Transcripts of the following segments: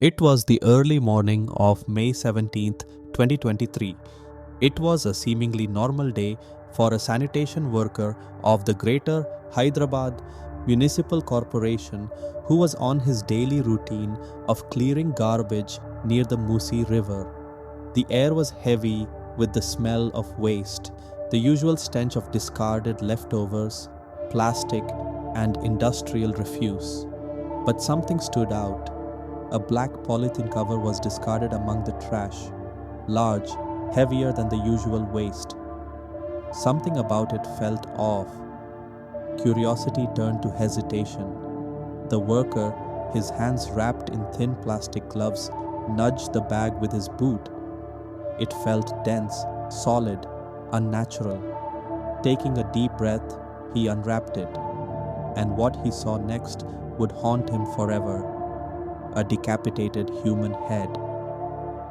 It was the early morning of May 17th, 2023. It was a seemingly normal day for a sanitation worker of the Greater Hyderabad Municipal Corporation who was on his daily routine of clearing garbage near the Musi River. The air was heavy with the smell of waste, the usual stench of discarded leftovers, plastic, and industrial refuse. But something stood out. A black polythene cover was discarded among the trash, large, heavier than the usual waste. Something about it felt off. Curiosity turned to hesitation. The worker, his hands wrapped in thin plastic gloves, nudged the bag with his boot. It felt dense, solid, unnatural. Taking a deep breath, he unwrapped it, and what he saw next would haunt him forever. A decapitated human head.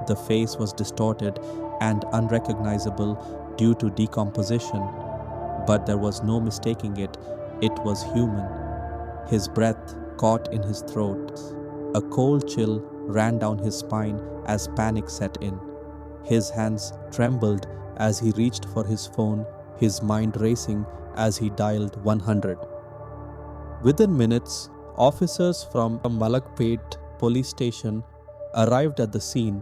The face was distorted and unrecognizable due to decomposition, but there was no mistaking it. It was human. His breath caught in his throat. A cold chill ran down his spine as panic set in. His hands trembled as he reached for his phone, his mind racing as he dialed 100. Within minutes, officers from Malakpet police station arrived at the scene.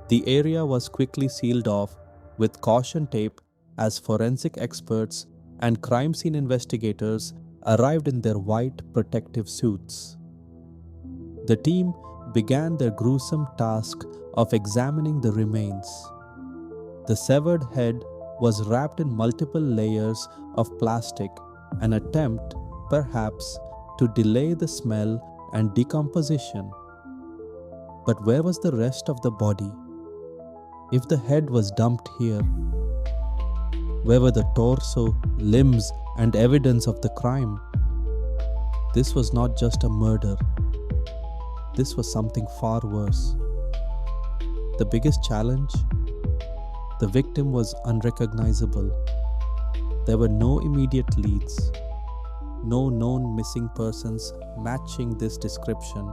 The area was quickly sealed off with caution tape as forensic experts and crime scene investigators arrived in their white protective suits. The team began their gruesome task of examining the remains. The severed head was wrapped in multiple layers of plastic, an attempt, perhaps, to delay the smell and decomposition. But where was the rest of the body? If the head was dumped here, where were the torso, limbs, and evidence of the crime? This was not just a murder. This was something far worse. The biggest challenge? The victim was unrecognizable. There were no immediate leads, no known missing persons matching this description,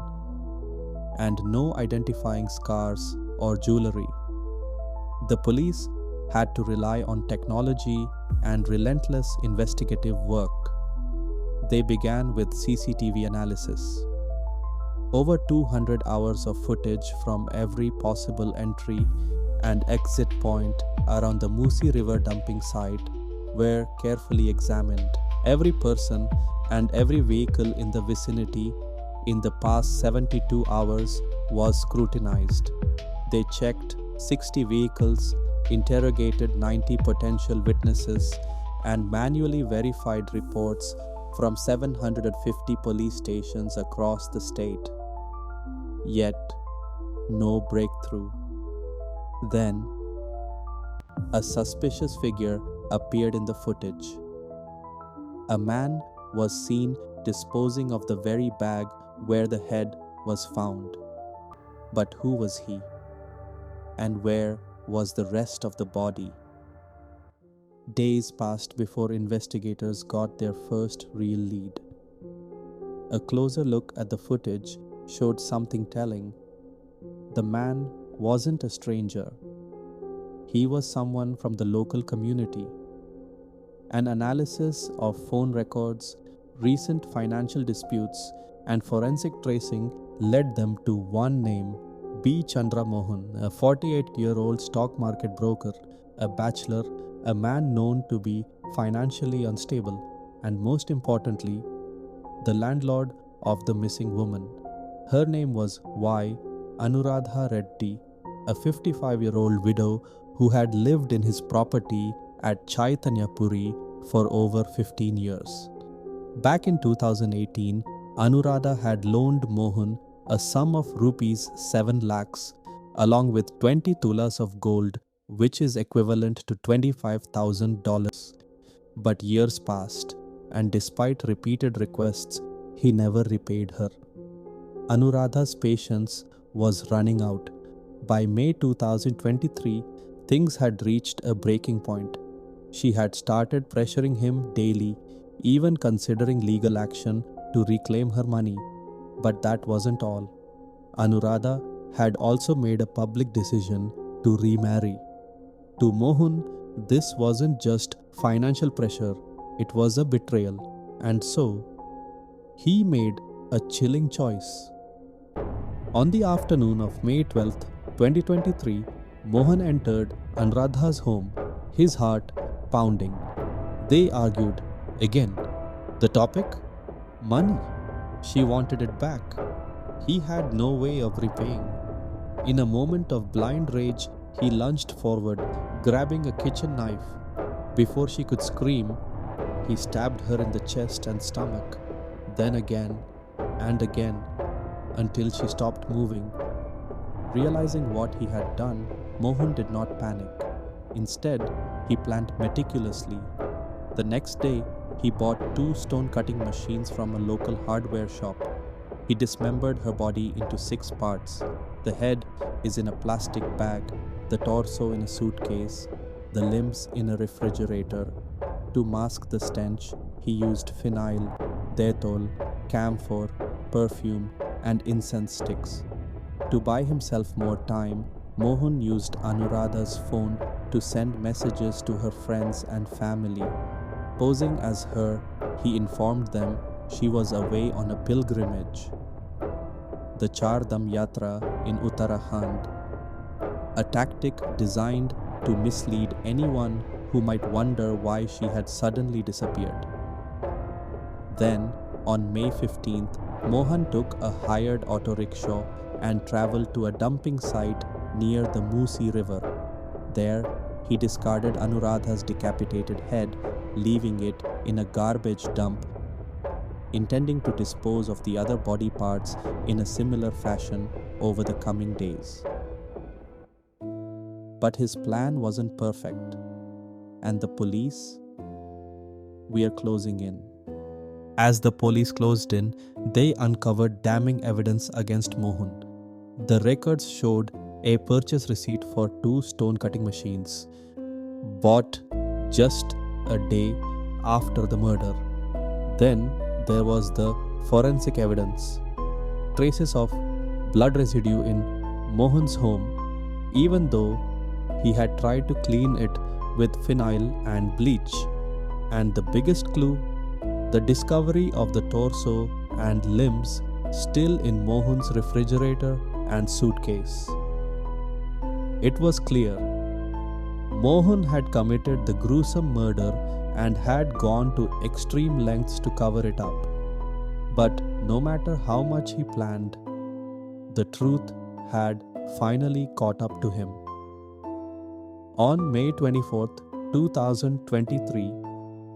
and no identifying scars or jewelry. The police had to rely on technology and relentless investigative work. They began with CCTV analysis. Over 200 hours of footage from every possible entry and exit point around the Musi River dumping site were carefully examined. Every person and every vehicle in the vicinity in the past 72 hours was scrutinized. They checked 60 vehicles, interrogated 90 potential witnesses, and manually verified reports from 750 police stations across the state. Yet, no breakthrough. Then, a suspicious figure appeared in the footage. A man was seen disposing of the very bag where the head was found. But who was he? And where was the rest of the body? Days passed before investigators got their first real lead. A closer look at the footage showed something telling. The man wasn't a stranger. He was someone from the local community. An analysis of phone records, recent financial disputes, and forensic tracing led them to one name: Chandra Mohan, a 48-year-old stock market broker, a bachelor, a man known to be financially unstable, and most importantly, the landlord of the missing woman. Her name was YAnuradha Reddy, a 55-year-old widow who had lived in his property at Chaitanyapuri for over 15 years. Back in 2018, Anuradha had loaned Mohan a sum of rupees 7 lakhs along with 20 tulas of gold, which is equivalent to $25,000. But years passed, and despite repeated requests, he never repaid her. Anuradha's patience was running out. By May 2023, things had reached a breaking point. She had started pressuring him daily, even considering legal action to reclaim her money. But that wasn't all. Anuradha had also made a public decision to remarry. To Mohan, this wasn't just financial pressure, it was a betrayal, and so he made a chilling choice. On the afternoon of May 12th, 2023, Mohan entered Anuradha's home, his heart pounding. They argued again. The topic? Money. She wanted it back. He had no way of repaying. In a moment of blind rage, he lunged forward, grabbing a kitchen knife. Before she could scream, he stabbed her in the chest and stomach, then again and again, until she stopped moving. Realizing what he had done, Mohan did not panic. Instead, he planned meticulously. The next day, he bought 2 stone-cutting machines from a local hardware shop. He dismembered her body into 6 parts. The head is in a plastic bag, the torso in a suitcase, the limbs in a refrigerator. To mask the stench, he used phenyl, dettol, camphor, perfume, and incense sticks. To buy himself more time, Mohan used Anuradha's phone to send messages to her friends and family. Posing as her, he informed them she was away on a pilgrimage, the Char Dham Yatra in Uttarakhand, a tactic designed to mislead anyone who might wonder why she had suddenly disappeared. Then, on May 15th, Mohan took a hired auto rickshaw and traveled to a dumping site near the Musi River. There, he discarded Anuradha's decapitated head, leaving it in a garbage dump, intending to dispose of the other body parts in a similar fashion over the coming days. But his plan wasn't perfect, and the police were closing in. As the police closed in, they uncovered damning evidence against Mohan. The records showed a purchase receipt for 2 stone-cutting machines, bought just a day after the murder. Then there was the forensic evidence. Traces of blood residue in Mohan's home, even though he had tried to clean it with phenyl and bleach. And the biggest clue, the discovery of the torso and limbs still in Mohan's refrigerator and suitcase. It was clear Mohan had committed the gruesome murder and had gone to extreme lengths to cover it up. But no matter how much he planned, the truth had finally caught up to him. On May 24th, 2023,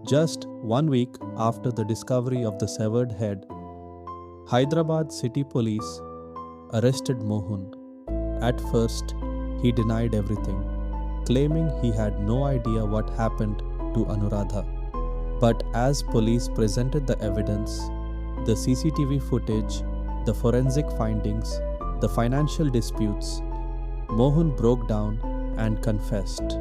just 1 week after the discovery of the severed head, Hyderabad City Police arrested Mohan. At first, he denied everything, claiming he had no idea what happened to Anuradha. But as police presented the evidence, the CCTV footage, the forensic findings, the financial disputes, Mohan broke down and confessed.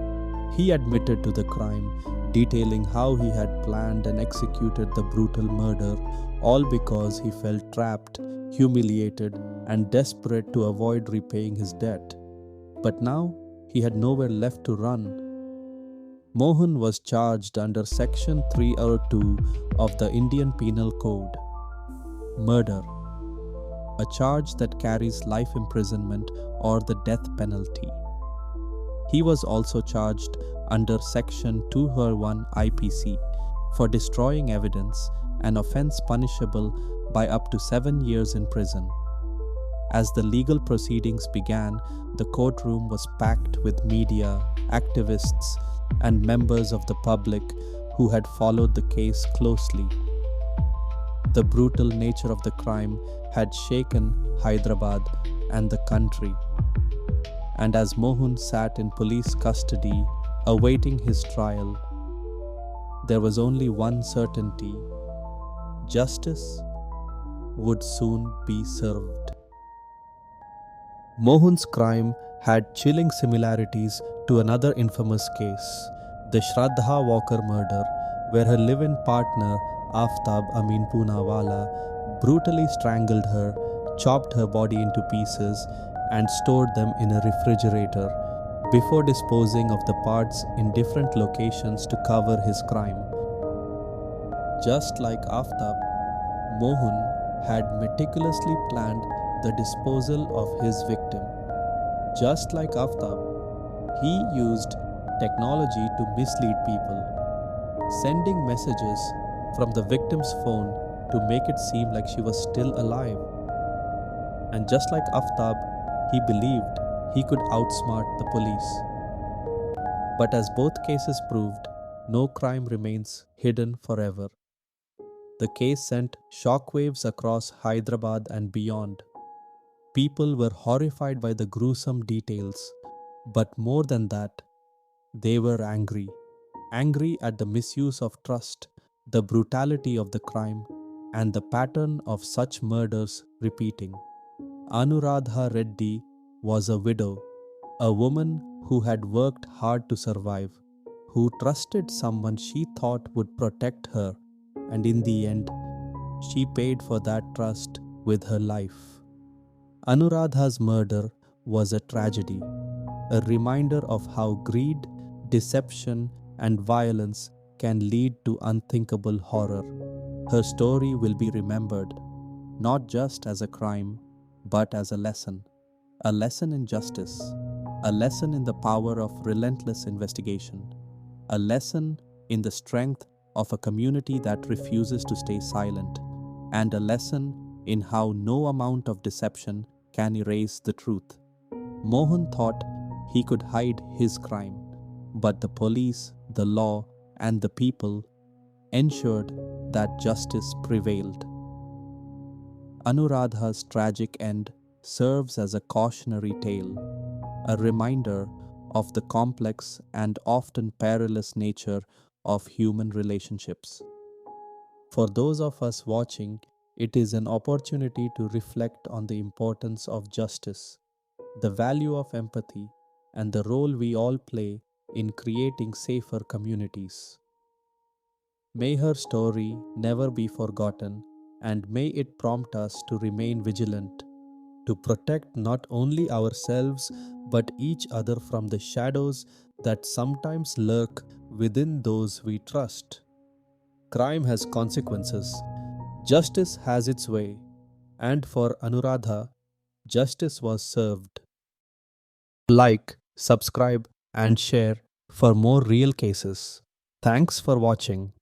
He admitted to the crime, detailing how he had planned and executed the brutal murder, all because he felt trapped, humiliated, and desperate to avoid repaying his debt. But now he had nowhere left to run. Mohan was charged under Section 302 of the Indian Penal Code, murder, a charge that carries life imprisonment or the death penalty. He was also charged under Section 201 IPC for destroying evidence, an offense punishable by up to 7 years in prison. As the legal proceedings began, the courtroom was packed with media, activists, and members of the public who had followed the case closely. The brutal nature of the crime had shaken Hyderabad and the country. And as Mohan sat in police custody, awaiting his trial, there was only one certainty: justice would soon be served. Mohan's crime had chilling similarities to another infamous case, the Shraddha Walkar murder, where her live-in partner Aftab Amin Poonawala brutally strangled her, chopped her body into pieces, and stored them in a refrigerator before disposing of the parts in different locations to cover his crime. Just like Aftab, Mohan had meticulously planned the disposal of his victim. Just like Aftab, he used technology to mislead people, sending messages from the victim's phone to make it seem like she was still alive. And just like Aftab, he believed he could outsmart the police. But as both cases proved, no crime remains hidden forever. The case sent shockwaves across Hyderabad and beyond. People were horrified by the gruesome details, but more than that, they were angry. Angry at the misuse of trust, the brutality of the crime, and the pattern of such murders repeating. Anuradha Reddy was a widow, a woman who had worked hard to survive, who trusted someone she thought would protect her, and in the end, she paid for that trust with her life. Anuradha's murder was a tragedy, a reminder of how greed, deception, and violence can lead to unthinkable horror. Her story will be remembered not just as a crime, but as a lesson in justice, a lesson in the power of relentless investigation, a lesson in the strength of a community that refuses to stay silent, and a lesson in how no amount of deception can erase the truth. Mohan thought he could hide his crime, but the police, the law, and the people ensured that justice prevailed. Anuradha's tragic end serves as a cautionary tale, a reminder of the complex and often perilous nature of human relationships. For those of us watching, it is an opportunity to reflect on the importance of justice, the value of empathy, and the role we all play in creating safer communities. May her story never be forgotten, and may it prompt us to remain vigilant, to protect not only ourselves but each other from the shadows that sometimes lurk within those we trust. Crime has consequences, justice has its way, and for Anuradha, justice was served. Like, subscribe, and share for more real cases. Thanks for watching.